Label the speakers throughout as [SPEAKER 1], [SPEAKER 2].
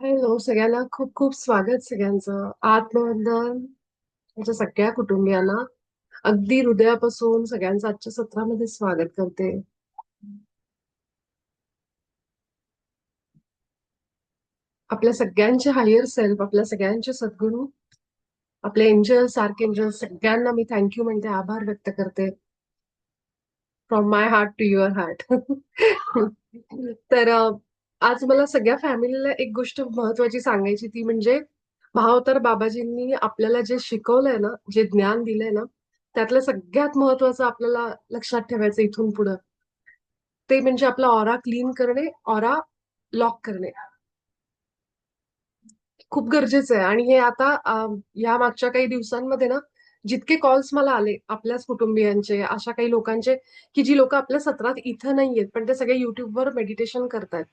[SPEAKER 1] Hello सगळ्यांना खूप खूप स्वागत सगळ्यांचं आत्मवंदन माझ्या सगळ्या कुटुंबियांना अगदी हृदयापासून सगळ्यांचं आजच्या सत्रामध्ये स्वागत करते. आपल्या सगळ्यांचे हायर सेल्फ, आपल्या सगळ्यांचे सद्गुरू, आपले एंजल्स आर्कएंजल्स सगळ्यांना मी थँक्यू म्हणते, आभार व्यक्त करते. From my heart to your heart. तर आज मला सगळ्या फॅमिलीला एक गोष्ट महत्वाची सांगायची, ती म्हणजे भावतर बाबाजींनी आपल्याला जे शिकवलंय ना, जे ज्ञान दिलंय ना, त्यातलं सगळ्यात महत्वाचं आपल्याला लक्षात ठेवायचं इथून पुढं, ते म्हणजे आपला ऑरा क्लीन करणे, ऑरा लॉक करणे. खूप गरजेचं आहे. आणि हे आता या मागच्या काही दिवसांमध्ये ना, जितके कॉल्स मला आले आपल्याच कुटुंबियांचे, अशा काही लोकांचे, की जी लोक आपल्या सत्रात इथं नाहीयेत, पण ते सगळे युट्यूबवर मेडिटेशन करतायत.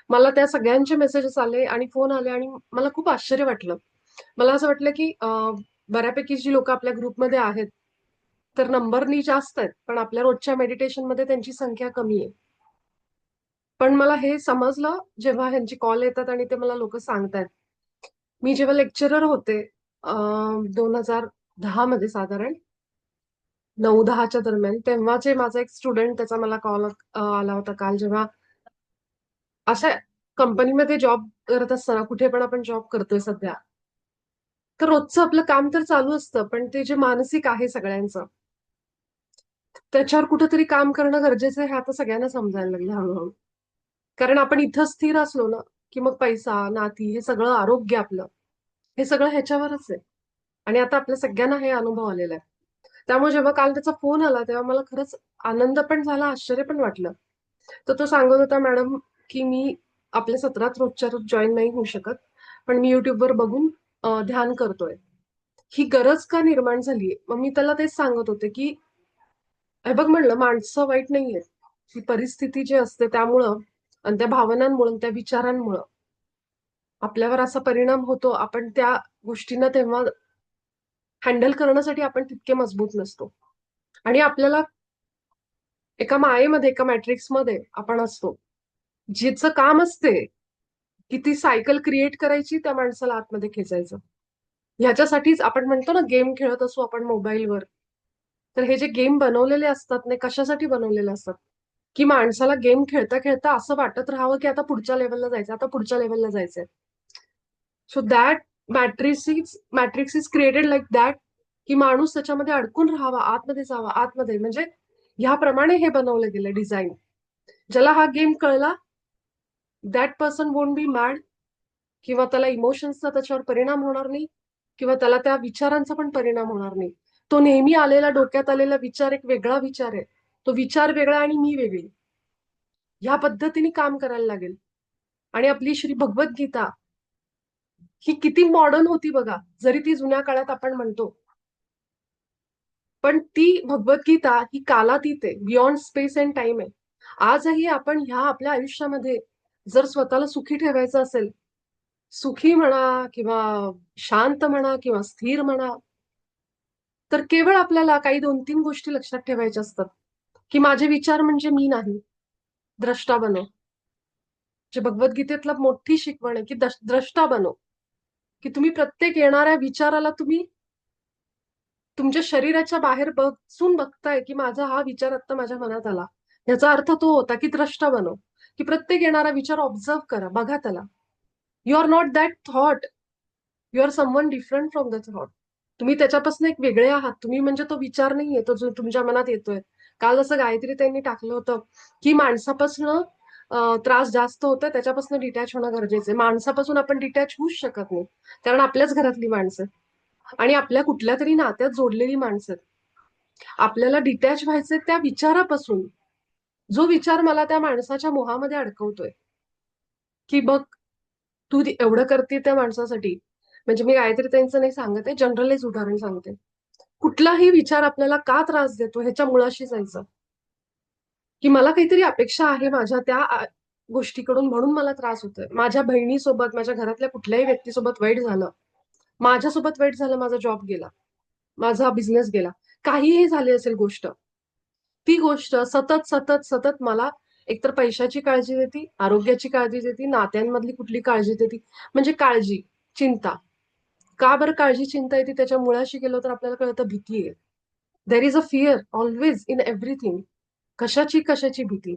[SPEAKER 1] मला त्या सगळ्यांचे मेसेजेस आले आणि फोन आले आणि मला खूप आश्चर्य वाटलं. मला असं वाटलं की बऱ्यापैकी जी लोक आपल्या ग्रुपमध्ये आहेत, तर नंबरनी जास्त आहेत, पण आपल्या रोजच्या मेडिटेशनमध्ये त्यांची संख्या कमी आहे. पण मला हे समजलं जेव्हा ह्यांची कॉल येतात आणि ते मला लोक सांगतायत. मी जेव्हा लेक्चरर होते 2010 मध्ये साधारण 9-10च्या दरम्यान, तेव्हाचे माझा एक स्टुडंट, त्याचा मला कॉल आला होता काल, जेव्हा अशा कंपनीमध्ये जॉब करत असताना, कुठे पण आपण जॉब करतोय सध्या, तर रोजचं आपलं काम तर चालू असतं, पण ते जे मानसिक आहे सगळ्यांचं, त्याच्यावर कुठेतरी काम करणं गरजेचं आहे, हे आता सगळ्यांना समजायला लागलं हळूहळू. कारण आपण इथं स्थिर असलो ना, की मग पैसा, नाती, हे सगळं, आरोग्य आपलं, हे सगळं ह्याच्यावरच आहे. आणि आता आपल्या सगळ्यांना हे अनुभव आलेला आहे. त्यामुळे जेव्हा काल त्याचा फोन आला, तेव्हा मला खरंच आनंद पण झाला, आश्चर्य पण वाटलं. तर तो सांगत होता, मॅडम, की मी आपल्या सत्रात रोजच्या रोज जॉईन नाही होऊ शकत, पण मी युट्यूबवर बघून ध्यान करतोय. ही गरज का निर्माण झालीये? मग मी त्याला तेच सांगत होते, की हे बघ म्हणलं, माणसं वाईट नाहीयेत. ही परिस्थिती जी असते त्यामुळं आणि त्या भावनांमुळे, त्या विचारांमुळं आपल्यावर असा परिणाम होतो. आपण त्या गोष्टींना तेव्हा हँडल करण्यासाठी आपण तितके मजबूत नसतो. आणि आपल्याला एका मायेमध्ये, एका मॅट्रिक्समध्ये आपण असतो, जिचं काम असते की ती सायकल क्रिएट करायची, त्या माणसाला आतमध्ये खेचायचं. ह्याच्यासाठीच आपण म्हणतो ना, गेम खेळत असू आपण मोबाईलवर, तर हे जे गेम बनवलेले असतात ना, कशासाठी बनवलेले असतात, की माणसाला गेम खेळता खेळता असं वाटत राहावं की आता पुढच्या लेवलला जायचं, आता पुढच्या लेवलला जायचंय. So that matrix is created like that, की माणूस त्याच्यामध्ये अडकून राहावा, आतमध्ये जावा, आतमध्ये, म्हणजे ह्याप्रमाणे हे बनवलं गेलं डिझाईन. ज्याला हा गेम कळला, that person won't be mad, किंवा त्याला इमोशन्सचा त्याच्यावर परिणाम होणार नाही, किंवा त्याला त्या विचारांचा पण परिणाम होणार नाही. तो नेहमी आलेला, डोक्यात आलेला विचार एक वेगळा विचार आहे, तो विचार वेगळा आणि मी वेगळी, ह्या पद्धतीने काम करायला लागेल. आणि आपली श्री भगवद्गीता ही किती मॉडर्न होती बघा, जरी ती जुन्या काळात आपण म्हणतो, पण ती भगवद्गीता ही कालातीत आहे, बियॉन्ड स्पेस अँड टाइम आहे. आजही आपण ह्या आपल्या आयुष्यामध्ये जर स्वतःला सुखी ठेवायचं असेल, सुखी म्हणा किंवा शांत म्हणा किंवा स्थिर म्हणा, तर केवळ आपल्याला काही 2-3 गोष्टी लक्षात ठेवायच्या असतात, की माझे विचार म्हणजे मी नाही, द्रष्टा बनो. जे भगवद्गीतेतला मोठी शिकवण आहे, की द्रष्टा बनो, की तुम्ही प्रत्येक येणाऱ्या विचाराला तुम्ही तुमच्या शरीराच्या बाहेर बसून बघताय, की माझा हा विचार आता माझ्या मनात आला. याचा अर्थ तो होता, की द्रष्टा बनो, की प्रत्येक येणारा विचार ऑब्झर्व करा, बघा त्याला. You are not that thought, you are someone different from the thought. तुम्ही त्याच्यापासून एक वेगळे आहात. तुम्ही म्हणजे तो विचार नाहीये, तो जो तुमच्या मनात येतोय. काल जसं गायत्री त्यांनी टाकलं होतं, की माणसापासून त्रास जास्त होतोय, त्याच्यापासून डिटॅच होणं गरजेचं आहे. माणसापासून आपण डिटॅच होऊच शकत नाही, कारण आपल्याच घरातली माणसं आणि आपल्या कुठल्या तरी नात्यात जोडलेली माणसं. आपल्याला डिटॅच व्हायचंय त्या विचारापासून, जो विचार मला त्या माणसाच्या मोहामध्ये अडकवतोय, की बघ, तू एवढं करते त्या माणसासाठी. म्हणजे मी गायत्री त्यांचं नाही सांगत आहे, जनरलाइज उदाहरण सांगते. कुठलाही विचार आपल्याला का त्रास देतो ह्याच्या मुळाशी जायचं, की मला काहीतरी अपेक्षा आहे माझ्या त्या गोष्टीकडून, म्हणून मला त्रास होतोय. माझ्या बहिणीसोबत, माझ्या घरातल्या कुठल्याही व्यक्तीसोबत वाईट झालं, माझ्यासोबत वाईट झालं, माझा जॉब गेला, माझा बिझनेस गेला, काहीही झाली असेल गोष्ट, ती गोष्ट सतत सतत सतत मला एकतर पैशाची काळजी देती, आरोग्याची काळजी देती, नात्यांमधली कुठली काळजी देती. म्हणजे काळजी, चिंता. का बरं काळजी चिंता येते त्याच्या मुळाशी गेलो तर आपल्याला कळतं भीती आहे. There is a fear always in everything. कशाची कशाची भीती.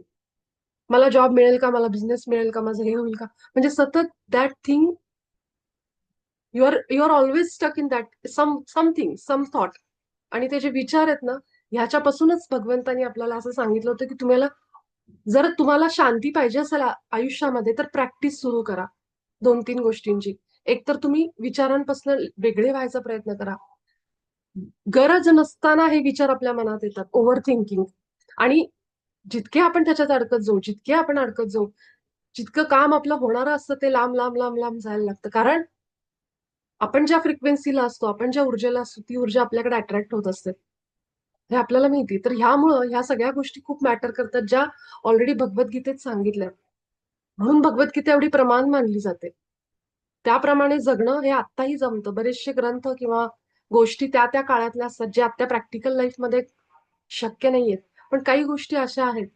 [SPEAKER 1] मला जॉब मिळेल का, मला बिझनेस मिळेल का, माझं हे होईल का. म्हणजे सतत that thing, you are always stuck in that something some thought. आणि ते जे विचार आहेत ना, ह्याच्यापासूनच भगवंतानी आपल्याला असं सांगितलं होतं की तुम्हाला, जर तुम्हाला शांती पाहिजे असेल आयुष्यामध्ये, तर प्रॅक्टिस सुरू करा 2-3 गोष्टींची. एक तर तुम्ही विचारांपासून वेगळे व्हायचा प्रयत्न करा. गरज नसताना हे विचार आपल्या मनात येतात, ओव्हर थिंकिंग. आणि जितके आपण त्याच्यात अडकत जाऊ, जितके आपण अडकत जाऊ, जितकं काम आपलं होणारं असतं ते लांब लांब लांब लांब जायला लागतं. कारण आपण ज्या फ्रिक्वेन्सीला असतो, आपण ज्या ऊर्जेला असतो, ती ऊर्जा आपल्याकडे अट्रॅक्ट होत असते. हे आपल्याला माहिती. तर ह्यामुळं ह्या सगळ्या गोष्टी खूप मॅटर करतात, ज्या ऑलरेडी भगवद्गीतेत सांगितल्या. म्हणून भगवद्गीता एवढी प्रमाण मानली जाते. त्याप्रमाणे जगणं हे आत्ताही जमतं. बरेचसे ग्रंथ किंवा गोष्टी त्या त्या काळातल्या असतात, जे आत्ता प्रॅक्टिकल लाईफमध्ये शक्य नाहीयेत. पण काही गोष्टी अशा आहेत,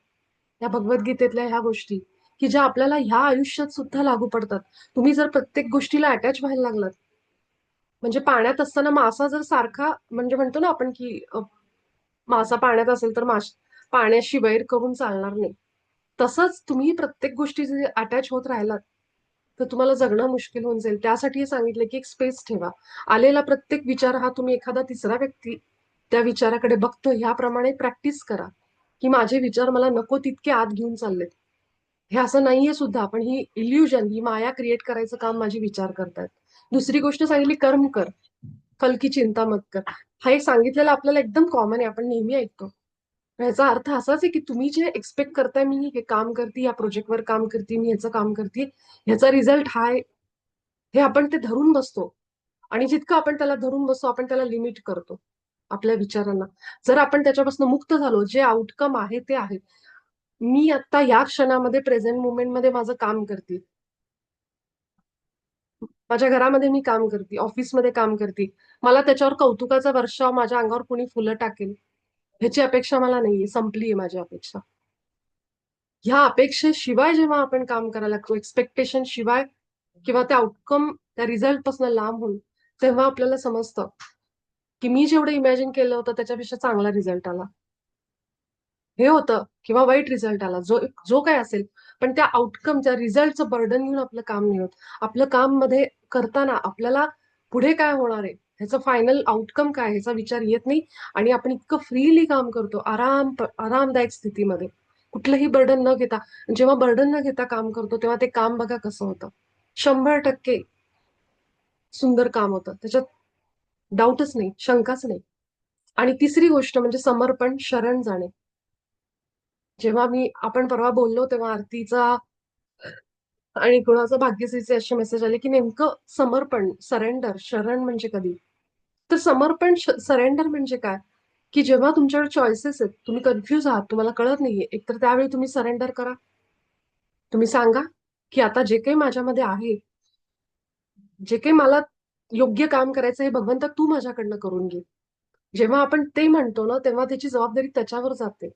[SPEAKER 1] या भगवद्गीतेतल्या ह्या गोष्टी, की ज्या आपल्याला ह्या आयुष्यात सुद्धा लागू पडतात. तुम्ही जर प्रत्येक गोष्टीला अटॅच व्हायला लागलात, म्हणजे पाण्यात असताना मासा जर सारखा, म्हणजे म्हणतो ना आपण की मासा पाण्यात असेल तर पाण्याशी वैर करून चालणार नाही. तसंच तुम्ही प्रत्येक गोष्टी अटॅच होत राहिलात, तर तुम्हाला जगणं मुश्किल होऊन जाईल. त्यासाठी हे सांगितलं की एक स्पेस ठेवा. आलेला प्रत्येक विचार हा तुम्ही एखादा तिसरा व्यक्ती त्या विचाराकडे बघतो ह्याप्रमाणे प्रॅक्टिस करा, की माझे विचार मला नको तितके आत घेऊन चाललेत. हे असं नाहीये सुद्धा, पण ही इल्युजन, ही माया क्रिएट करायचं काम माझे विचार करतायत. दुसरी गोष्ट सांगितली, कर्म कर, फल की चिंता मत कर. हा एक सांगितलेलं आपल्याला एकदम कॉमन आहे, आपण नेहमी ऐकतो. ह्याचा अर्थ असाच आहे की तुम्ही जे एक्सपेक्ट करताय, मी हे काम करते, या प्रोजेक्टवर काम करते, मी ह्याचं काम करते, ह्याचा रिझल्ट हा आहे, हे आपण ते धरून बसतो. आणि जितकं आपण त्याला धरून बसतो, आपण त्याला लिमिट करतो आपल्या विचारांना. जर आपण त्याच्यापासून मुक्त झालो, जे आउटकम आहे ते आहे. मी आता या क्षणामध्ये प्रेझेंट मुमेंटमध्ये माझं काम करते, माझ्या घरामध्ये मी काम करते, ऑफिसमध्ये काम करते, मला त्याच्यावर कौतुकाचा वर्षाव माझ्या अंगावर कोणी फुलं टाकेल ह्याची अपेक्षा मला नाहीये. संपलीये माझी अपेक्षा. ह्या अपेक्षेशिवाय जेव्हा आपण काम करायला लागतो, एक्सपेक्टेशन शिवाय किंवा त्या आउटकम, त्या रिझल्ट पासून लांब होऊन, तेव्हा आपल्याला समजतं की मी जेवढं इमॅजिन केलं होतं त्याच्यापेक्षा चांगला रिझल्ट आला. हे होतं किंवा वाईट रिझल्ट आला, जो जो काय असेल. पण त्या आउटकम, त्या रिझल्टचं बर्डन घेऊन आपलं काम नाही होत. आपलं काम मध्ये करताना आपल्याला पुढे काय होणार आहे, ह्याचं फायनल आउटकम काय ह्याचा विचार येत नाही. आणि आपण इतकं फ्रीली काम करतो, आरामदायक स्थितीमध्ये, कुठलंही बर्डन न घेता. जेव्हा बर्डन न घेता काम करतो, तेव्हा ते काम बघा कसं होतं. 100% सुंदर काम होतं, त्याच्यात डाऊटच नाही, शंकाच नाही. आणि तिसरी गोष्ट म्हणजे समर्पण, शरण जाणे. जेव्हा आपण परवा बोललो तेव्हा आरतीचा आणि कुणाचं भाग्यश्रीचे असे मेसेज आले की नेमकं समर्पण, सरेंडर, शरण म्हणजे कधी. तर समर्पण, सरेंडर म्हणजे काय, की जेव्हा तुमच्याकडे चॉईसेस आहेत, तुम्ही कन्फ्युज आहात, तुम्हाला कळत नाहीये, एकतर त्यावेळी तुम्ही सरेंडर करा. तुम्ही सांगा की आता जे काही माझ्यामध्ये आहे, जे काही मला योग्य काम करायचं हे भगवंता तू माझ्याकडनं करून घे. जेव्हा आपण ते म्हणतो ना, तेव्हा त्याची जबाबदारी त्याच्यावर जाते.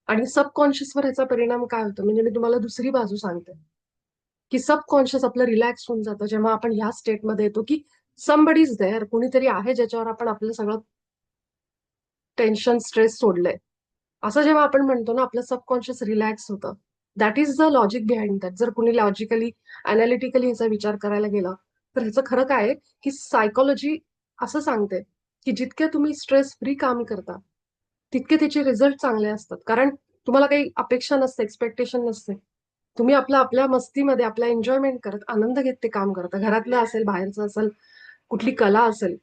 [SPEAKER 1] आणि सबकॉन्शियसवर ह्याचा परिणाम काय होतो, म्हणजे मी तुम्हाला दुसरी बाजू सांगते, की सबकॉन्शियस आपलं रिलॅक्स होऊन जातं जेव्हा आपण ह्या स्टेटमध्ये येतो, की समबडी इज देअर, कुणीतरी आहे ज्याच्यावर आपण आपलं सगळं टेन्शन, स्ट्रेस सोडलंय. असं जेव्हा आपण म्हणतो ना, आपलं सबकॉन्शियस रिलॅक्स होतं. That is the logic behind that. जर कुणी लॉजिकली, अनालिटिकली ह्याचा विचार करायला गेला, तर ह्याचं खरं काय आहे, की सायकोलॉजी असं सांगते, की जितके तुम्ही स्ट्रेस फ्री काम करता, तितके त्याचे रिझल्ट चांगले असतात. कारण तुम्हाला काही अपेक्षा नसते, एक्सपेक्टेशन नसते. तुम्ही आपल्या मस्तीमध्ये, आपल्या एन्जॉयमेंट करत, आनंद घेत ते काम करता. घरातलं असेल, बाहेरचं असेल, कुठली कला असेल.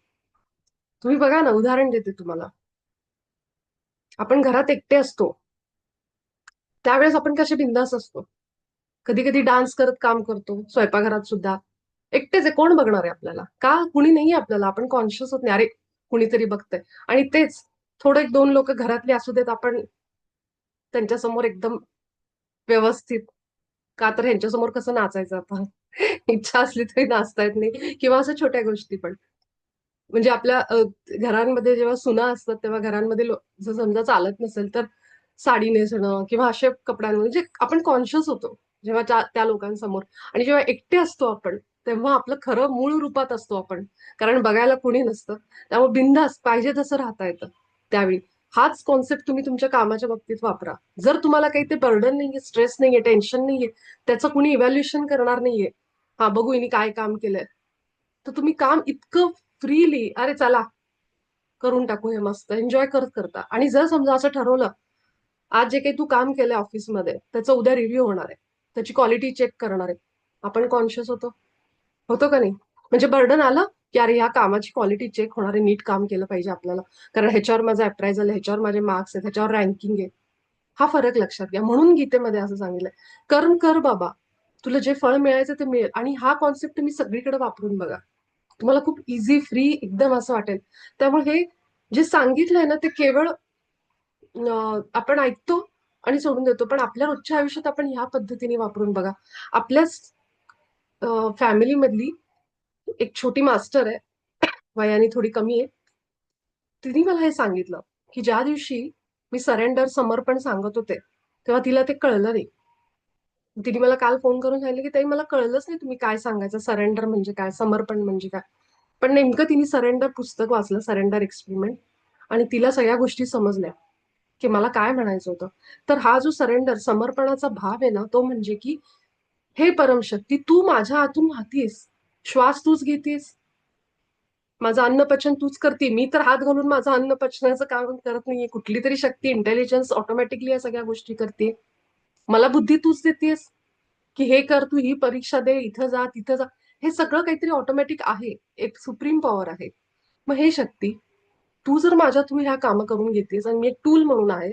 [SPEAKER 1] तुम्ही बघा ना, उदाहरण देते तुम्हाला. आपण घरात एकटे असतो, त्यावेळेस आपण कसे बिंदास असतो. कधी कधी डान्स करत काम करतो, स्वयंपाकघरात सुद्धा. एकटेच आहे, कोण बघणार आहे आपल्याला, का कुणी नाहीये आपल्याला, आपण कॉन्शियस होत नाही, अरे कुणीतरी बघतंय. आणि तेच थोडं एक दोन लोक घरातले असू देत, आपण त्यांच्यासमोर एकदम व्यवस्थित, का तर ह्यांच्यासमोर कसं नाचायचं आता. इच्छा असली तरी नाचता येत नाही, किंवा असं छोट्या गोष्टी पण. म्हणजे आपल्या घरांमध्ये जेव्हा सुना असतात, तेव्हा घरांमध्ये जर समजा चालत नसेल तर साडी नेसणं किंवा अशा कपड्यांमध्ये जे आपण कॉन्शियस होतो जेव्हा त्या लोकांसमोर, आणि जेव्हा एकटे असतो आपण तेव्हा आपलं खरं मूळ रूपात असतो आपण, कारण बघायला कोणी नसतं. त्यामुळे बिनधास्त पाहिजे तसं राहता येतं त्यावेळी. हाच कॉन्सेप्ट तुम्ही तुमच्या कामाच्या बाबतीत वापरा. जर तुम्हाला काही ते बर्डन नाहीये, स्ट्रेस नाहीये, टेन्शन नाहीये, त्याचं कुणी इव्हॅल्युएशन करणार नाहीये, हा बघू हिने काय काम केलंय, तर तुम्ही काम इतकं फ्रीली, अरे चला करून टाकू हे मस्त एन्जॉय करत करता. आणि जर समजा असं ठरवलं, आज जे काही तू काम केलंय ऑफिसमध्ये त्याचा उद्या रिव्ह्यू होणार आहे, त्याची क्वालिटी चेक करणार आहे, आपण कॉन्शियस होतो, होतो का नाही? म्हणजे बर्डन आलं की अरे ह्या कामाची क्वालिटी चेक होणार आहे, नीट काम केलं पाहिजे आपल्याला, कारण ह्याच्यावर माझं अप्रायझल आहे, ह्याच्यावर माझे मार्क्स आहेत, ह्याच्यावर रँकिंग आहे. हा फरक लक्षात घ्या. म्हणून गीतेमध्ये असं सांगितलंय, कर्म कर बाबा, तुला जे फळ मिळायचं ते मिळेल. आणि हा कॉन्सेप्ट तुम्ही सगळीकडे वापरून बघा, तुम्हाला खूप इझी फ्री एकदम असं वाटेल. त्यामुळे हे जे सांगितलंय ना ते केवळ आपण ऐकतो आणि सोडून देतो, पण आपल्या रोजच्या आयुष्यात आपण ह्या पद्धतीने वापरून बघा. आपल्याच फॅमिली मधली एक छोटी मास्टर आहे, वयाने थोडी कमी आहे. तिने मला हे सांगितलं की ज्या दिवशी मी सरेंडर समर्पण सांगत होते तेव्हा तिला ते कळलं नाही. तिने मला काल फोन करून सांगितलं की ताई मला कळलंच नाही तुम्ही काय सांगायचं, सरेंडर म्हणजे काय, समर्पण म्हणजे काय. पण नेमकं तिने सरेंडर पुस्तक वाचलं, सरेंडर एक्सपेरिमेंट, आणि तिला सगळ्या गोष्टी समजल्या की मला काय म्हणायचं होतं. तर हा जो सरेंडर समर्पणाचा भाव आहे ना, तो म्हणजे की हे परमशक्ती तू माझ्या हातून वाहतीस, श्वास तूच घेतीस, माझं अन्न पचन तूच करते, मी तर हात घालून माझं अन्न पचनाचं काम करत नाहीये, कुठली तरी शक्ती इंटेलिजन्स ऑटोमॅटिकली या सगळ्या गोष्टी करते. मला बुद्धी तूच देतेस की हे कर, तू ही परीक्षा दे, इथं जा तिथं जा. हे सगळं काहीतरी ऑटोमॅटिक आहे, एक सुप्रीम पॉवर आहे. मग हे शक्ती तू जर माझ्या थ्रू ह्या कामं करून घेतेस आणि मी एक टूल म्हणून आहे,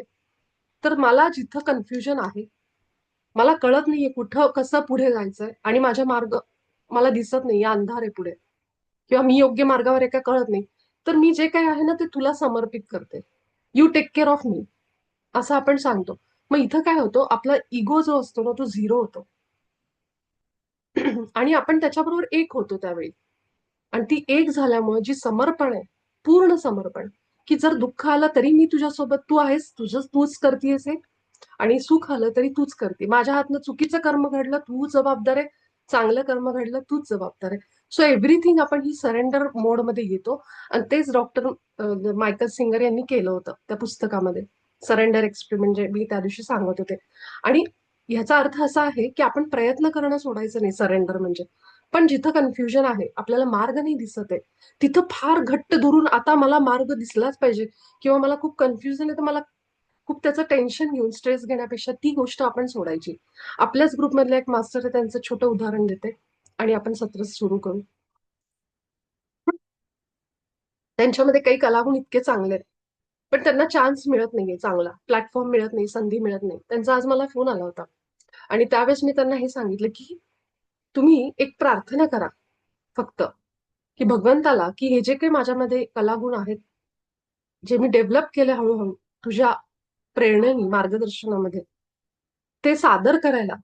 [SPEAKER 1] तर मला जिथं कन्फ्युजन आहे, मला कळत नाहीये कुठं कसं पुढे जायचंय आणि माझा मार्ग मला दिसत नाहीये, अंधार आहे पुढे, किंवा मी योग्य मार्गावर आहे का कळत नाही, तर मी जे काही आहे ना ते तुला समर्पित करते. You take care of me, असं आपण सांगतो. मग इथं काय होतो, आपला इगो जो असतो ना तो झिरो होतो आणि आपण त्याच्याबरोबर एक होतो त्यावेळी. आणि ती एक झाल्यामुळे जी समर्पण आहे, पूर्ण समर्पण, की जर दुःख आलं तरी मी तुझ्यासोबत, तू आहेस, तुझं तूच करतेयस हे, आणि सुख आलं तरी तूच करते. माझ्या हातनं चुकीचं कर्म घडलं तू जबाबदार आहे, चांगलं कर्म घडलं तूच जबाबदार आहे. सो एव्हरीथिंग आपण ही सरेंडर मोडमध्ये येतो. आणि तेच डॉक्टर मायकल सिंगर यांनी केलं होतं त्या पुस्तकामध्ये, सरेंडर एक्सपेरिमेंट म्हणजे मी त्या दिवशी सांगत होते. आणि ह्याचा अर्थ असा आहे की आपण प्रयत्न करणं सोडायचं नाही सरेंडर म्हणजे. पण जिथं कन्फ्युजन आहे, आपल्याला मार्ग नाही दिसत आहे, तिथं फार घट्ट धरून आता मला मार्ग दिसलाच पाहिजे, किंवा मला खूप कन्फ्युजन आहे तर मला खूप त्याचं टेन्शन घेऊन स्ट्रेस घेण्यापेक्षा ती गोष्ट आपण सोडायची. आपल्याच ग्रुपमधले एक मास्टर आहे, त्यांचं छोटं उदाहरण देते आणि आपण सत्र सुरू करू. त्यांच्यामध्ये काही कलागुण इतके चांगले आहेत, पण त्यांना चान्स मिळत नाहीये, चांगला प्लॅटफॉर्म मिळत नाही, संधी मिळत नाही. त्यांचा आज मला फोन आला होता आणि त्यावेळेस मी त्यांना हे सांगितलं की तुम्ही एक प्रार्थना करा फक्त, की भगवंताला की हे जे काही माझ्यामध्ये कलागुण आहेत, जे मी डेव्हलप केले हळूहळू तुझ्या प्रेरणेने, मार्गदर्शनामध्ये, ते सादर करायला,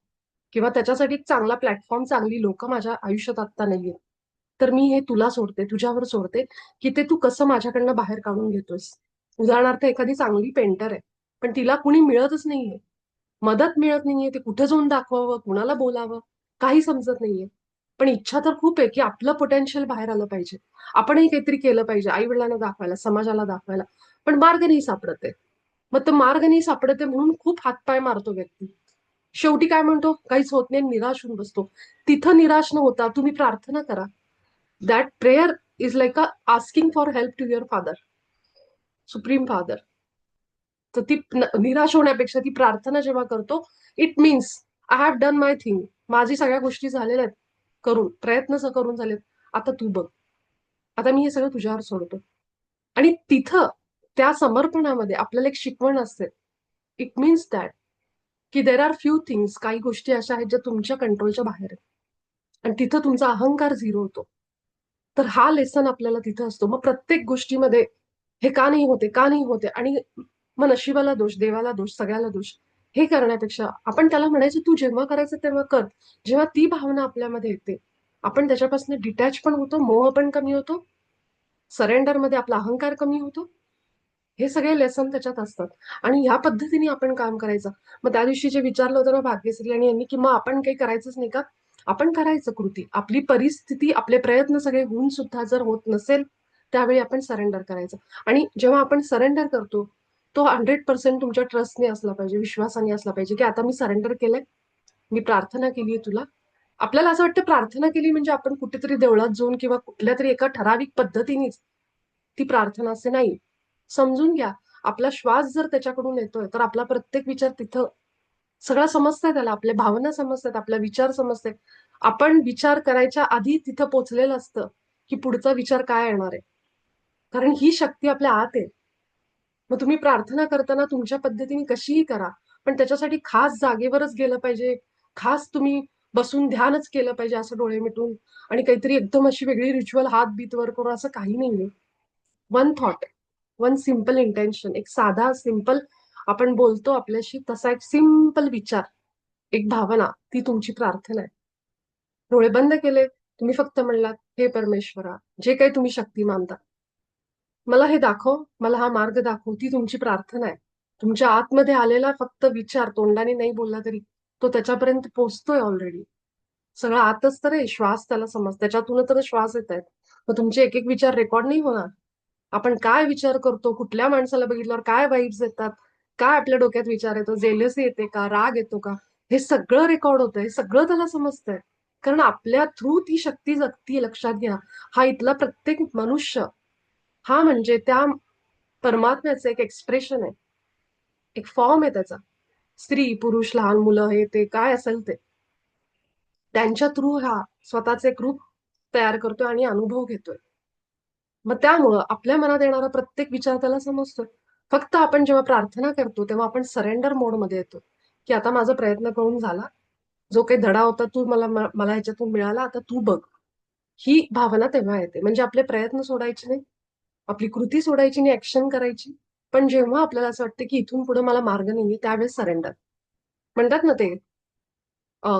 [SPEAKER 1] किंवा त्याच्यासाठी एक चांगला प्लॅटफॉर्म, चांगली लोक माझ्या आयुष्यात आत्ता नाहीये, तर मी हे तुला सोडते, तुझ्यावर सोडते, की ते तू कसं माझ्याकडनं बाहेर काढून घेतोस. उदाहरणार्थ एखादी चांगली पेंटर आहे, पण तिला कुणी मिळतच नाहीये, मदत मिळत नाहीये, ते कुठे जाऊन दाखवावं, कुणाला बोलावं, काही समजत नाहीये. पण इच्छा तर खूप आहे की आपलं पोटेन्शियल बाहेर आलं पाहिजे, आपणही काहीतरी केलं पाहिजे, आई वडिलांना दाखवायला, समाजाला दाखवायला, पण मार्ग नाही सापडत आहे. मग तो मार्ग नाही सापडत आहे म्हणून खूप हातपाय मारतो व्यक्ती. शेवटी काय म्हणतो, काहीच होत नाही, निराश होऊन बसतो. तिथं निराश न होता तुम्ही प्रार्थना करा. That prayer is like a asking for help to your father, supreme father. तर ती निराश होण्यापेक्षा ती प्रार्थना जेव्हा करतो, it means I have done my thing, माझी सगळ्या गोष्टी झालेल्या आहेत करून, प्रयत्न करून झालेत, आता तू बघ, आता मी हे सगळं तुझ्यावर सोडतो. आणि तिथं त्या समर्पणामध्ये आपल्याला एक शिकवण असते. इट मीन्स दॅट की देर आर फ्यू थिंग्स, काही गोष्टी अशा आहेत ज्या तुमच्या कंट्रोलच्या बाहेर आहेत, आणि तिथं तुमचा अहंकार झिरो होतो. तर हा लेसन आपल्याला तिथं असतो. मग प्रत्येक गोष्टीमध्ये हे का नाही होते, का नाही होते, आणि मग नशिबाला दोष, देवाला दोष, सगळ्याला दोष, हे करण्यापेक्षा आपण त्याला म्हणायचं तू जेव्हा करायचं तेव्हा कर. जेव्हा ती भावना आपल्यामध्ये येते, आपण त्याच्यापासून डिटॅच पण होतो, मोह पण कमी होतो, सरेंडर मध्ये आपला अहंकार कमी होतो. हे सगळे लेसन त्याच्यात असतात. आणि ह्या पद्धतीने आपण काम करायचं. मग त्या दिवशी जे विचारलं होतं ना भाग्यश्री आणि यांनी, की मग आपण काही करायचंच नाही का? आपण करायचं कृती. आपली परिस्थिती, आपले प्रयत्न सगळे होऊन सुद्धा जर होत नसेल, त्यावेळी आपण सरेंडर करायचं. आणि जेव्हा आपण सरेंडर करतो, तो 100% तुमच्या ट्रस्टने असला पाहिजे, विश्वासाने असला पाहिजे, की आता मी सरेंडर केलंय, मी प्रार्थना केली तुला. आपल्याला असं वाटतं प्रार्थना केली म्हणजे आपण कुठेतरी देवळात जाऊन किंवा कुठल्या तरी एका ठराविक पद्धतीनेच ती प्रार्थना असे नाही. समजून घ्या, आपला श्वास जर त्याच्याकडून येतोय, तर आपला प्रत्येक विचार तिथं सगळं समजतंय त्याला. आपल्या भावना समजतात, आपला विचार समजते. आपण विचार करायच्या आधी तिथं पोचलेलं असतं, की पुढचा विचार काय येणार आहे. कारण ही शक्ती आपल्या आत आहे. मग तुम्ही प्रार्थना करताना तुमच्या पद्धतीने कशीही करा, पण त्याच्यासाठी खास जागेवरच गेलं पाहिजे. खास तुम्ही बसून ध्यानच केलं पाहिजे असं डोळे मिटून आणि काहीतरी एकदम अशी वेगळी रिच्युअल हात बीत वर करून असं काही नाहीये. One thought, one simple intention, एक साधा सिम्पल आपण बोलतो आपल्याशी तसा एक सिम्पल विचार, एक भावना, ती तुमची प्रार्थना आहे. डोळे बंद केले, तुम्ही फक्त म्हणलात, हे परमेश्वरा, जे काही तुम्ही शक्ती मानता, मला हे दाखव, मला हा मार्ग दाखव. ती तुमची प्रार्थना आहे. तुमच्या आतमध्ये आलेला फक्त विचार तोंडाने नाही बोलला तरी तो त्याच्यापर्यंत पोहोचतोय ऑलरेडी. सगळं आतच तर आहे, श्वास त्याला समज, त्याच्यातून तर श्वास येत आहेत. मग तुमचे एक एक विचार रेकॉर्ड नाही होणार. आपण काय विचार करतो, कुठल्या माणसाला बघितल्यावर काय वाईब्स येतात, काय आपल्या डोक्यात विचार येतो, जेलसी येते का, राग येतो का, हे सगळं रेकॉर्ड होतंय, हे सगळं त्याला समजतंय. कारण आपल्या थ्रू ती शक्ती जगती. लक्षात घ्या, हा इथला प्रत्येक मनुष्य हा म्हणजे त्या परमात्म्याचं एक एक्सप्रेशन आहे, एक फॉर्म आहे त्याचा. स्त्री पुरुष लहान मुलं हे ते काय असेल ते त्यांच्या थ्रू हा स्वतःचे एक रूप तयार करतोय आणि अनुभव घेतोय. मग त्यामुळं आपल्या मनात येणारा प्रत्येक विचार त्याला समजतोय. फक्त आपण जेव्हा प्रार्थना करतो तेव्हा आपण सरेंडर मोडमध्ये येतो, की आता माझा प्रयत्न करून झाला, जो काही धडा होता तू मला मला ह्याच्यातून मिळाला, आता तू बघ. ही भावना तेव्हा येते. म्हणजे आपले प्रयत्न सोडायचे नाही, आपली कृती सोडायची नाही, ऍक्शन करायची. पण जेव्हा आपल्याला असं वाटतं की इथून पुढे मला मार्ग नाहीये, त्यावेळेस सरेंडर. म्हणतात ना ते,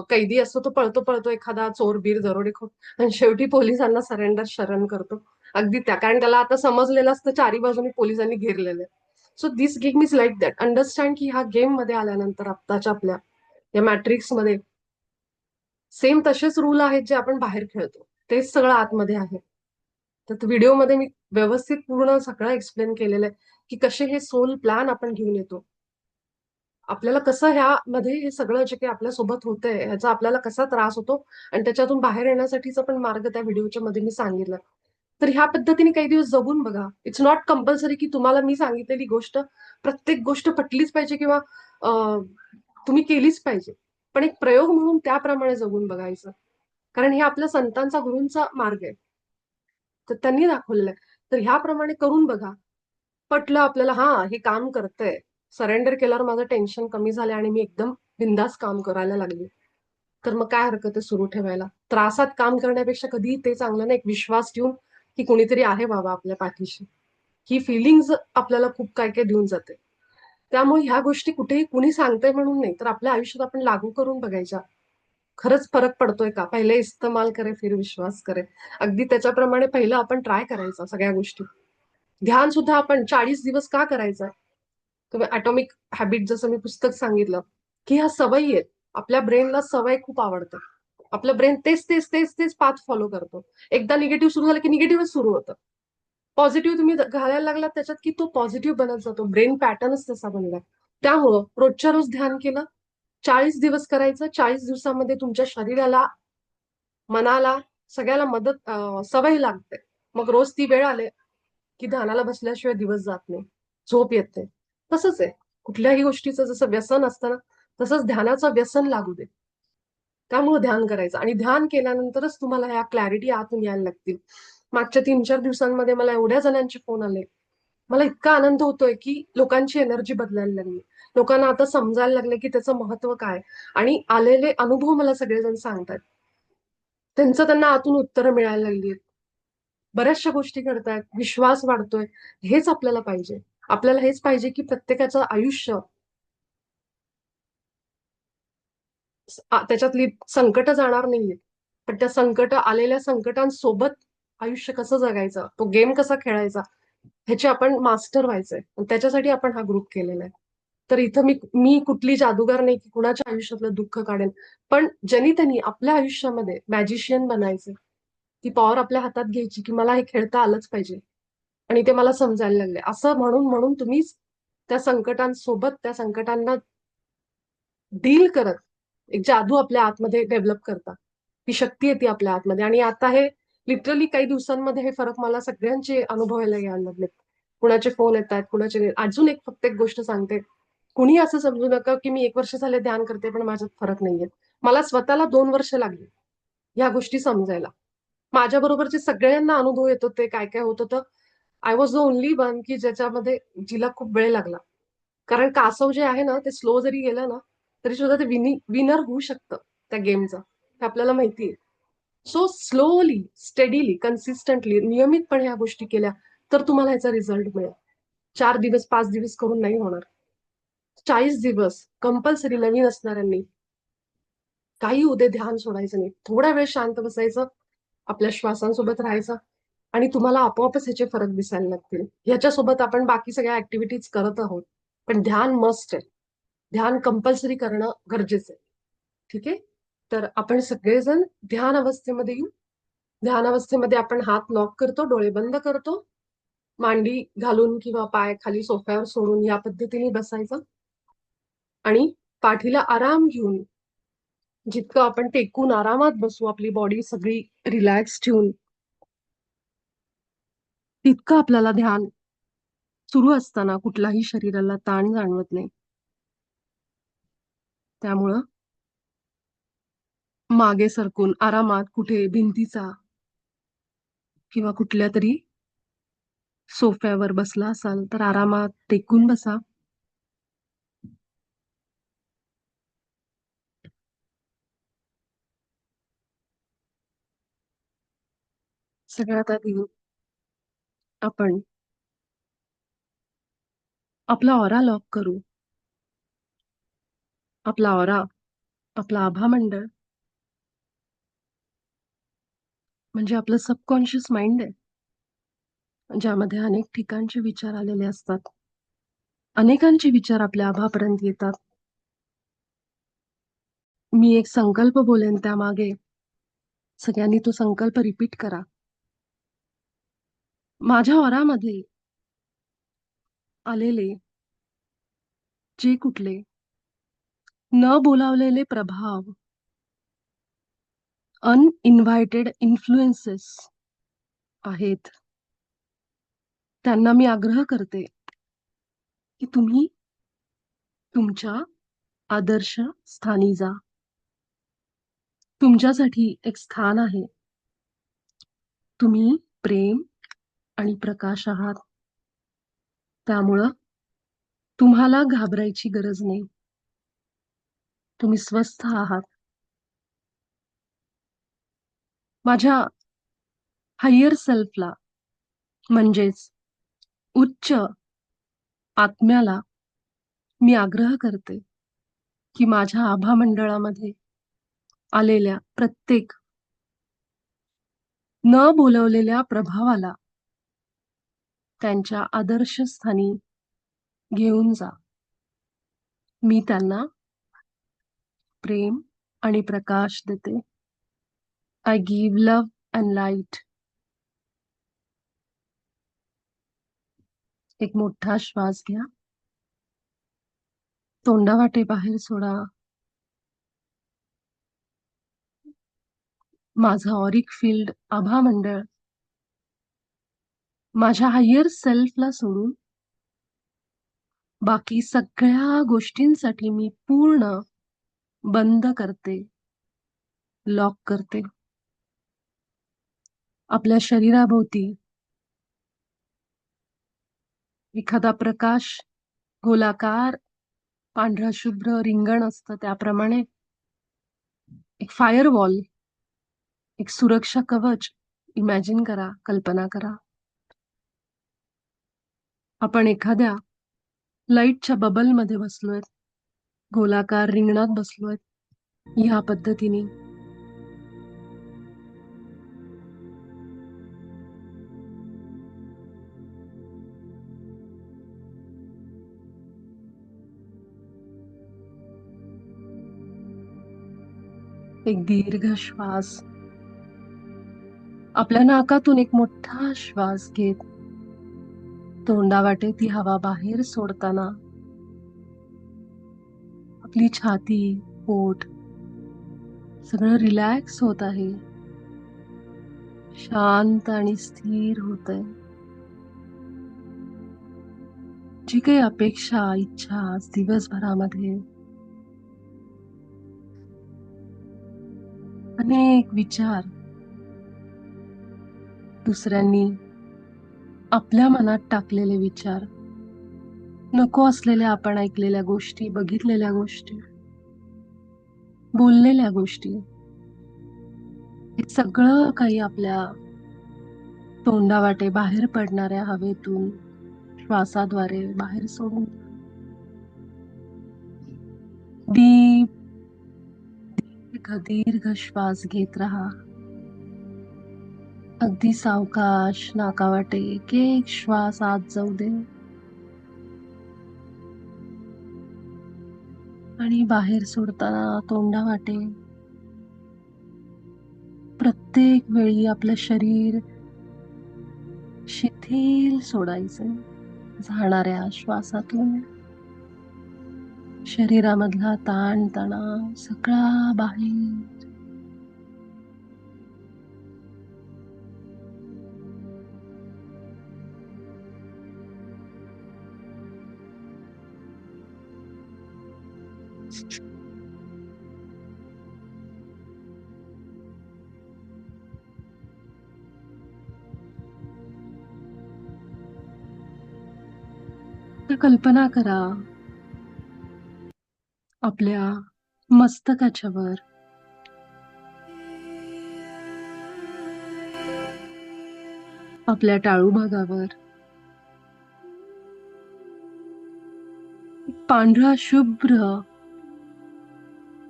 [SPEAKER 1] कैदी असतो तो पळतो पळतो एखादा चोर बीर दरोडेखोर आणि शेवटी पोलिसांना सरेंडर शरण करतो. अगदी त्या, कारण त्याला आता समजलेलं असतं चारी बाजूनी पोलिसांनी घेरलेलं आहे. So this game is like that. Understand की ह्या गेम मध्ये आल्यानंतर आत्ताच्या आपल्या या मॅट्रिक्स मध्ये सेम तसेच रूल आहेत जे आपण बाहेर खेळतो, तेच सगळं आतमध्ये आहे. तर व्हिडिओमध्ये मी व्यवस्थित पूर्ण सगळं एक्सप्लेन केलेलं आहे, की कसे हे सोल प्लॅन आपण घेऊन येतो. आपल्याला कसं ह्यामध्ये हे सगळं जे काही आपल्यासोबत होतंय ह्याचा आपल्याला कसा त्रास होतो आणि त्याच्यातून बाहेर येण्यासाठीचा पण मार्ग त्या व्हिडिओच्या मध्ये मी सांगितलं. तर ह्या पद्धतीने काही दिवस जगून बघा. इट्स नॉट कंपल्सरी की तुम्हाला मी सांगितलेली गोष्ट प्रत्येक गोष्ट पटलीच पाहिजे किंवा तुम्ही केलीच पाहिजे. पण एक प्रयोग म्हणून त्याप्रमाणे जगून बघायचं. कारण हे आपल्या संतांचा गुरूंचा मार्ग आहे. तर त्यांनी दाखवलेलं आहे. तर ह्याप्रमाणे करून बघा. पटलं आपल्याला, हा हे काम करतंय. सरेंडर केल्यावर माझं टेन्शन कमी झालं आणि मी एकदम बिंदास काम करायला लागले. तर मग काय हरकत आहे सुरू ठेवायला. त्रासात काम करण्यापेक्षा कधीही ते चांगलं ना, एक विश्वास ठेवून की कोणीतरी आहे बाबा आपल्या पाठीशी. ही फिलिंग्ज आपल्याला खूप काय काय देऊन जाते. त्यामुळे ह्या गोष्टी कुठेही कुणी सांगतंय म्हणून नाही, तर आपल्या आयुष्यात आपण लागू करून बघायच्या. खरंच फरक पडतोय का? पहिले इस्तेमाल करे फिर विश्वास करे. अगदी त्याच्याप्रमाणे पहिलं आपण ट्राय करायचं सगळ्या गोष्टी. ध्यान सुद्धा आपण 40 दिवस का करायचं? तुम्ही ॲटॉमिक हॅबिट जसं मी पुस्तक सांगितलं, की ह्या सवयी आहेत. आपल्या ब्रेनला सवय खूप आवडते. आपलं ब्रेन तेच तेच तेच तेच पाथ फॉलो करतो. एकदा निगेटिव्ह सुरू झालं की निगेटिव्हच सुरू होतं. पॉझिटिव्ह तुम्ही घालायला लागलात त्याच्यात की तो पॉझिटिव्ह बनत जातो. ब्रेन पॅटर्नच तसा बनलाय. त्यामुळं रोजच्या रोज ध्यान केलं, 40 दिवस करायचं. 40 दिवसामध्ये तुमच्या शरीराला, मनाला, सगळ्याला सवय लागते. मग रोज ती वेळ आले की ध्यानाला बसल्याशिवाय दिवस जात नाही, झोप येत नाही. तसंच आहे कुठल्याही गोष्टीचं जसं व्यसन असतं ना, तसंच ध्यानाचं व्यसन लागू दे. त्यामुळे ध्यान करायचं आणि ध्यान केल्यानंतरच तुम्हाला ह्या क्लॅरिटी आतून यायला लागतील. मागच्या 3-4 दिवसांमध्ये मला एवढ्या जणांचे फोन आले. मला इतका आनंद होतोय की लोकांची एनर्जी बदलायला लागली. लोकांना आता समजायला लागले की त्याचं महत्व काय. आणि आलेले अनुभव मला सगळेजण सांगतात. त्यांचं त्यांना आतून उत्तरं मिळायला लागली. बऱ्याचशा गोष्टी घडतायत, विश्वास वाढतोय. हेच आपल्याला पाहिजे. आपल्याला हेच पाहिजे की प्रत्येकाचं आयुष्य, त्याच्यातली संकट जाणार नाहीये. पण त्या आलेल्या संकटांसोबत आयुष्य कसं जगायचं, तो गेम कसा खेळायचा, ह्याचे आपण मास्टर व्हायचंय. आणि त्याच्यासाठी आपण हा ग्रुप केलेला आहे. तर इथं मी मी कुठली जादूगार नाही की कुणाच्या आयुष्यातलं दुःख काढेन. पण ज्यांनी त्यांनी आपल्या आयुष्यामध्ये मॅजिशियन बनायचे, ती पॉवर आपल्या हातात घ्यायची की मला हे खेळता आलंच पाहिजे. आणि ते मला समजायला लागले. असं म्हणून म्हणून तुम्हीच त्या संकटांसोबत, त्या संकटांना डील करत एक जादू आपल्या आतमध्ये डेव्हलप करता. ती शक्ती येते आपल्या आतमध्ये. आणि आता हे लिटरली काही दिवसांमध्ये हे फरक मला सगळ्यांचे अनुभवायला यायला लागलेत. कुणाचे फोन येत आहेत, कुणाचे नाही. अजून एक फक्त एक गोष्ट सांगते. कुणी असं समजू नका की मी 1 वर्ष झाले ध्यान करते पण माझ्यात फरक नाहीये. मला स्वतःला 2 वर्ष लागली ह्या गोष्टी समजायला. माझ्या बरोबरचे सगळ्यांना अनुभव येत होते, काय काय होत होतं. I was the only one की ज्याच्यामध्ये जिला खूप वेळ लागला. कारण कासव जे आहे ना ते स्लो जरी गेलं ना तरी सुद्धा ते विनर होऊ शकतं त्या गेमचं. हे आपल्याला माहिती आहे. सो स्लोली, स्टेडीली, कन्सिस्टंटली, नियमितपणे ह्या गोष्टी केल्या तर तुम्हाला ह्याचा रिझल्ट मिळेल. 4 दिवस, 5 दिवस करून नाही होणार. 40 दिवस कंपल्सरी नवीन असणाऱ्यांनी काही उद्या ध्यान सोडायचं नाही. थोडा वेळ शांत बसायचं, आपल्या श्वासांसोबत राहायचं आणि तुम्हाला आपोआपच ह्याचे फरक दिसायला लागतील. ह्याच्यासोबत आपण बाकी सगळ्या ऍक्टिव्हिटीज करत आहोत. पण ध्यान मस्ट आहे. ध्यान कंपल्सरी करणं गरजेचं आहे. ठीक आहे? तर आपण सगळेजण ध्यान अवस्थेमध्ये येऊ. ध्यान अवस्थेमध्ये आपण हात लॉक करतो, डोळे बंद करतो, मांडी घालून किंवा पाय खाली सोफ्यावर सोडून या पद्धतीने बसायचं आणि पाठीला आराम घेऊन जितकं आपण टेकून आरामात बसू, आपली बॉडी सगळी रिलॅक्स ठेवून, तितकं आपल्याला ध्यान सुरू असताना कुठलाही शरीराला ताण जाणवत नाही. त्यामुळं मागे सरकून आरामात कुठे भिंतीचा किंवा कुठल्या तरी सोफ्यावर बसला असाल तर आरामात टेकून बसा. सगळ्यात आधी आपण आपला ऑरा लॉक करू. आपला ऑरा, आपला आभामंडळ म्हणजे आपलं सबकॉन्शियस माइंड आहे, ज्यामध्ये अनेक ठिकाणचे विचार आलेले असतात. अनेकांचे विचार आपल्या आभापर्यंत येतात. मी एक संकल्प बोलेन, त्यामागे सगळ्यांनी तो संकल्प रिपीट करा. माझ्या ऑरामध्ये आलेले जे कुठले न बोलावलेले प्रभाव, अनइन्व्हायटेड इन्फ्लुएन्सेस आहेत, त्यांना मी आग्रह करते की तुम्ही तुमच्या आदर्श स्थानी जा. तुमच्यासाठी एक स्थान आहे. तुम्ही प्रेम आणि प्रकाश आहात. त्यामुळं तुम्हाला घाबरायची गरज नाही. तुम्ही स्वस्थ आहात. माझ्या हायर सेल्फला म्हणजेच उच्च आत्म्याला मी आग्रह करते की माझ्या आभामंडळामध्ये आलेल्या प्रत्येक न बोलवलेल्या प्रभावाला त्यांच्या आदर्श स्थानी घेऊन जा. मी त्यांना प्रेम आणि प्रकाश देते. I give love and light. एक मोठा श्वास घ्या. तोंडावाटे बाहेर सोडा. माझा ऑरिक फील्ड आभामंडळ माझ्या हायर सेल्फला सोडून बाकी सगळ्या गोष्टींसाठी मी पूर्ण बंद करते, लॉक करते. आपल्या शरीराभोवती एखादा प्रकाश गोलाकार पांढरा शुभ्र रिंगण असतं, त्याप्रमाणे एक फायरवॉल, एक सुरक्षा कवच इमॅजिन करा, कल्पना करा. आपण एखाद्या लाईटच्या बबलमध्ये बसलोय, गोलाकार रिंगणात बसलोय. ह्या पद्धतीने एक दीर्घ श्वास. आपल्या नाकातून एक मोठा श्वास घेत तोंडावाटे ती हवा बाहेर सोडताना आपली छाती, पोट सगळं रिलॅक्स होत आहे. शांत आणि स्थिर होतंय. जी काही अपेक्षा, इच्छा आज दिवसभरामध्ये अनेक विचार दुसऱ्यांनी आपल्या मनात टाकलेले विचार, नको असलेल्या आपण ऐकलेल्या गोष्टी, बघितलेल्या गोष्टी, बोललेल्या गोष्टी, हे सगळं काही आपल्या तोंडावाटे बाहेर पडणाऱ्या हवेतून श्वासाद्वारे बाहेर सोडून दीप दीर्घ दीर्घ श्वास घेत राहा. अगदी सावकाश नाकावाटे एक एक श्वास आत जाऊ दे आणि बाहेर सोडताना तोंडावाटे प्रत्येक वेळी आपलं शरीर शिथिल सोडायचं. जाणाऱ्या श्वासातून शरीरामधला ताण तणाव सगळा बाहेर. तर कल्पना करा आपल्या मस्तकाच्या वर आपल्या टाळू भागावर एक पांढरा शुभ्र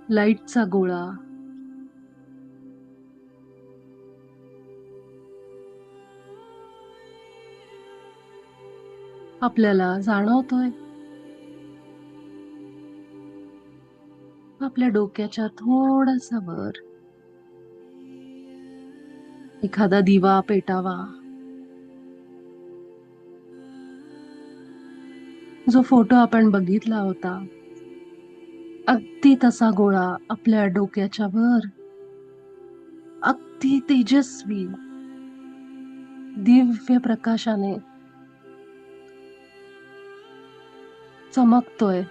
[SPEAKER 1] लाईटचा गोळा आपल्याला जाणवतोय. आपल्या डोक्याच्या थोडासा वर एखादा दिवा पेटावा. जो फोटो आपण बघितला होता अगदी तसा गोळा आपल्या डोक्याच्या वर अगदी तेजस्वी दिव्य प्रकाशाने चमकतोय.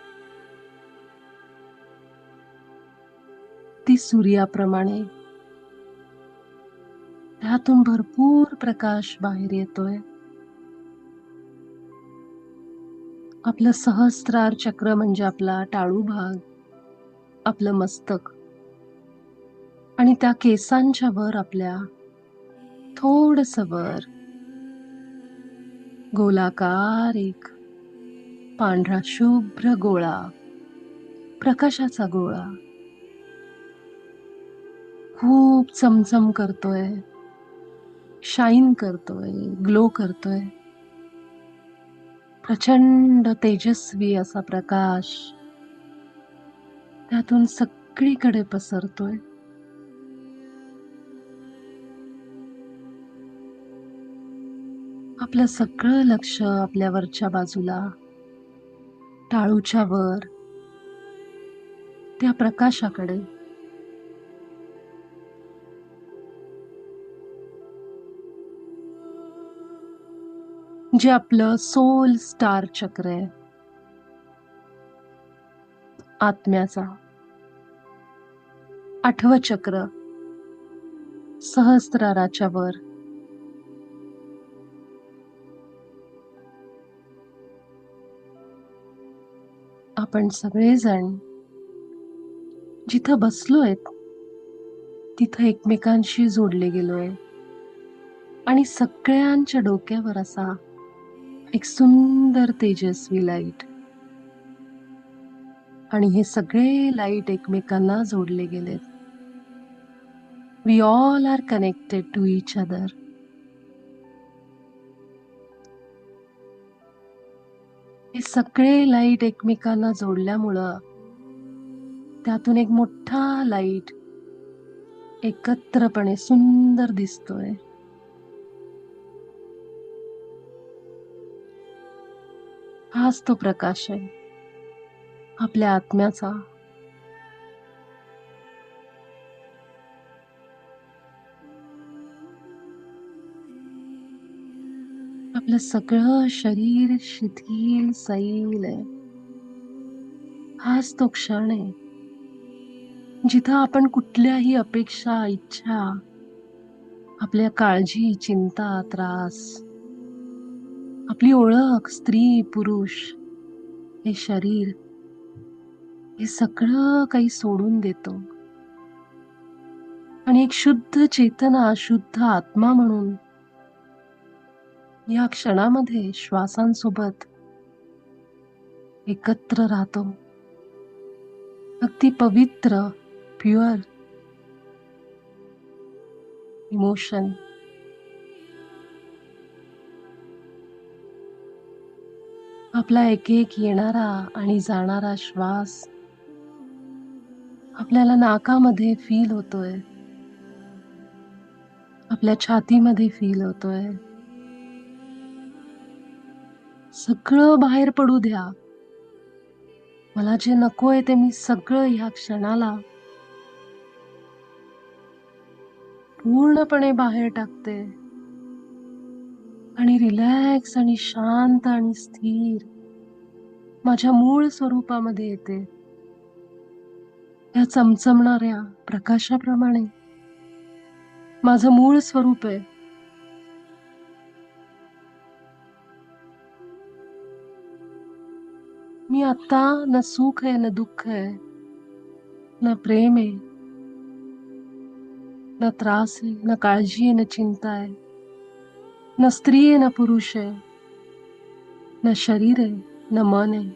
[SPEAKER 1] ती सूर्याप्रमाणे त्यातून भरपूर प्रकाश बाहेर येतोय. आपलं सहस्त्रार चक्र म्हणजे आपला टाळू भाग, आपलं मस्तक आणि त्या केसांच्या वर आपल्या थोडस वर गोलाकार एक पांढरा शुभ्र गोळा, प्रकाशाचा गोळा खूप चमचम करतोय, शाईन करतोय, ग्लो करतोय. प्रचंड तेजस्वी असा प्रकाश त्यातून सगळीकडे पसरतोय. आपलं सगळं लक्ष आपल्या वरच्या बाजूला टाळूच्या वर त्या प्रकाशाकडे. जे आपलं सोल स्टार चक्र आहे, आत्म्याचा 8वं चक्र सहस्त्राराच्या वर. आपण सगळेजण जिथं बसलोय तिथं एकमेकांशी जोडले गेलोय आणि सगळ्यांच्या डोक्यावर असा एक सुंदर तेजस्वी लाईट आणि हे सगळे लाईट एकमेकांना जोडले गेलेत. We all are connected to each other. हे सगळे लाईट एकमेकांना जोडल्यामुळं त्यातून एक मोठा लाईट एकत्रपणे सुंदर दिसतोय. हाच तो प्रकाश आहे आपल्या आत्म्याचा. आपलं सगळं शरीर शिथिल सैल आहे. हाच तो क्षण आहे जिथं आपण कुठल्याही अपेक्षा, इच्छा, आपल्या काळजी, चिंता, त्रास, आपली ओळख, स्त्री, पुरुष, हे शरीर, हे सगळं काही सोडून देतो आणि एक शुद्ध चेतना, शुद्ध आत्मा म्हणून या क्षणामध्ये श्वासांसोबत एकत्र राहतो. अगदी पवित्र, प्युअर इमोशन. आपला एक एक येणारा आणि जाणारा श्वास आपल्याला नाकामध्ये फील होतोय, आपल्या छातीमध्ये फील होतोय. सगळं बाहेर पडू द्या. मला जे नकोय ते मी सगळं ह्या क्षणाला पूर्णपणे बाहेर टाकते आणि रिलॅक्स आणि शांत आणि स्थिर माझ्या मूळ स्वरूपामध्ये येते. या चमचमणाऱ्या प्रकाशाप्रमाणे माझं मूळ स्वरूप आहे. मी आता न सुख आहे, न दुःख आहे, न प्रेम आहे, न त्रास आहे, न काळजी आहे, न चिंता आहे, न स्त्री आहे, न पुरुष आहे, न शरीर आहे, न मन आहे.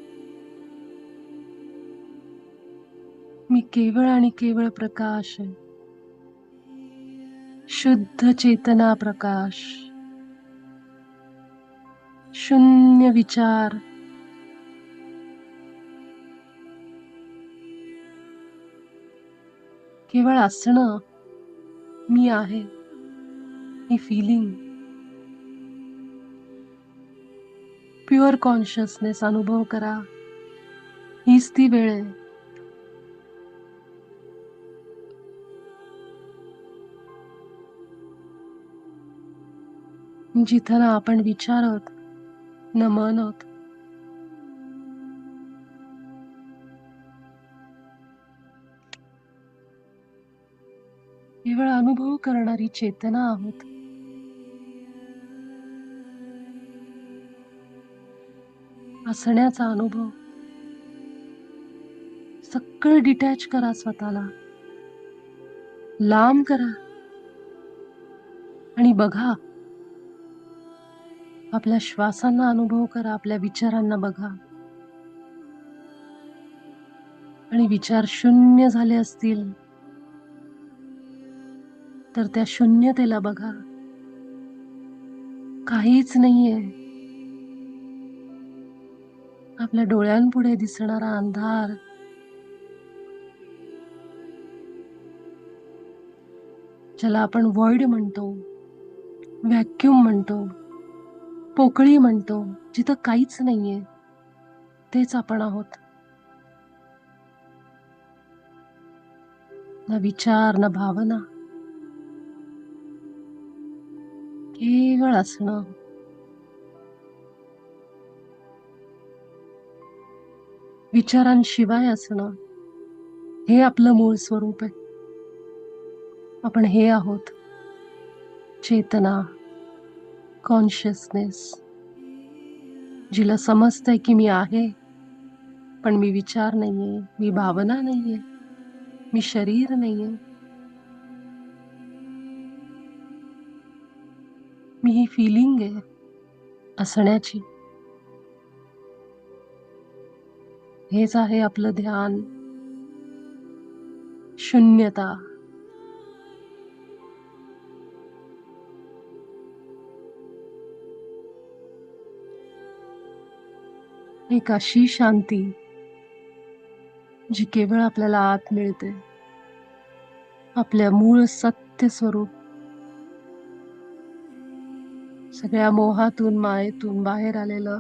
[SPEAKER 1] मी केवळ आणि केवळ प्रकाश आहे. शुद्ध चेतना प्रकाश. शून्य विचार. केवळ असणं. मी आहे ही फिलिंग. प्युअर कॉन्शियसनेस अनुभव करा. हीच ती वेळ आहे. जिथं ना आपण विचार आहोत, न मन आहोत. केवळ अनुभव करणारी चेतना आहोत. असण्याचा अनुभव. सगळं डिटॅच करा स्वतःला. लांब करा आणि बघा. आपल्या श्वासांना अनुभव करा, आपल्या विचारांना बघा. आणि विचार शून्य झाले असतील तर त्या शून्यतेला बघा. काहीच नाहीये. आपल्या डोळ्यांपुढे दिसणारा अंधार, ज्याला आपण व्हॉइड म्हणतो, व्हॅक्यूम म्हणतो, पोकळी म्हणतो, जिथं काहीच नाहीये, तेच आपण आहोत. ना विचार, ना भावना, केवळ असणं. विचारांशिवाय असणं, हे आपलं मूळ स्वरूप आहे. आपण हे आहोत. चेतना, कॉन्शियसनेस, जिला समजतंय की मी आहे, पण मी विचार नाहीये, मी भावना नाहीये, मी शरीर नाहीये. मी ही फिलिंग आहे असण्याची. हेच आहे आपलं ध्यान. शून्यता. एक अशी शांती जी केवळ आपल्याला आत मिळते. आपल्या मूळ सत्य स्वरूप, सगळ्या मोहातून मायेतून बाहेर आलेलं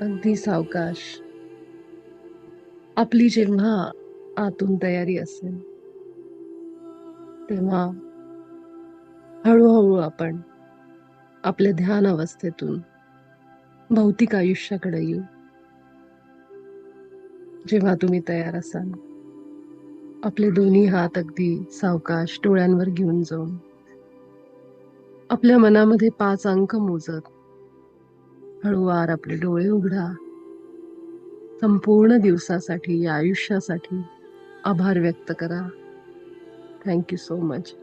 [SPEAKER 1] अगदी सावकाश. आपली जेव्हा आतून तयारी असेल तेव्हा हळूहळू आपण आपल्या ध्यान अवस्थेतून भौतिक आयुष्याकडे येऊ. जेव्हा तुम्ही तयार असाल आपले दोन्ही हात अगदी सावकाश डोळ्यांवर घेऊन जाऊन आपल्या मनामध्ये 5 अंक मोजत हळूवार आपले डोळे उघडा. संपूर्ण दिवसासाठी, या आयुष्यासाठी आभार व्यक्त करा. Thank you so much.